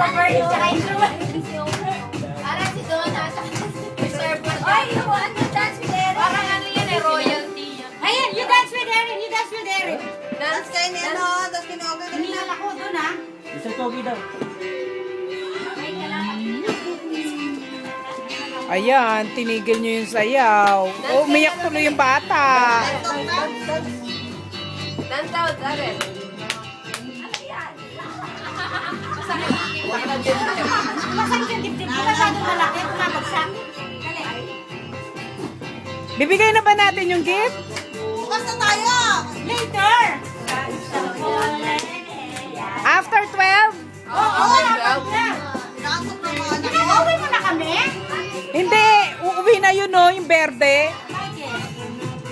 Parang si Donna, reserve. Ay, you want to dance with Eric? Parang ano yan eh, royalty yan. Ayan, you dance with Eric, you dance with Eric. Dance Kaya ni ano, tapos kinoga ka Tingnan ako doon ha. Isang togi daw. Ayan, tinigil nyo yung sayaw. Oh, umiyak tuloy yung bata. Dance out, Darren. Masakit yung dibdib ko, masyadong malaki, kumabagsak. Bibigay na ba natin yung gift? Bukas na tayo! Later! After 12? Oo, dapat na. Nakasok na mga anak ko. Pinag-uwi mo na kami? Hindi, uuwi na yun no, yung berde.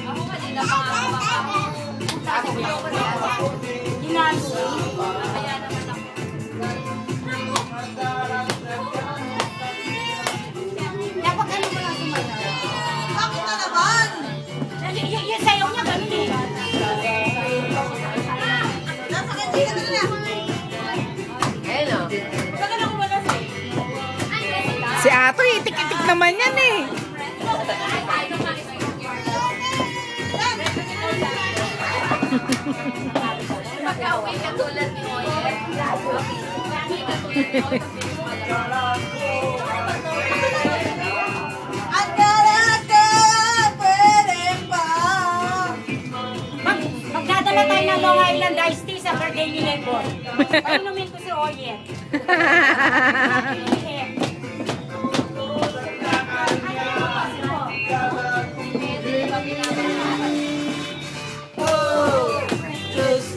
Ako kanina pa nga Ginalo. kaya naman ako. Dapat ano mo lang sumayaw? Bakit na naman? Yung sayaw niya ganun eh. Nasa kanya na na. Ayun o. Si Ato, itik-itik naman yan eh. Pagka-uwi katulad ni Moyet. Pwede pa. Magdadala tayo ng Long Island iced tea sa birthday ni Lebon. Painumin ko si Oyet.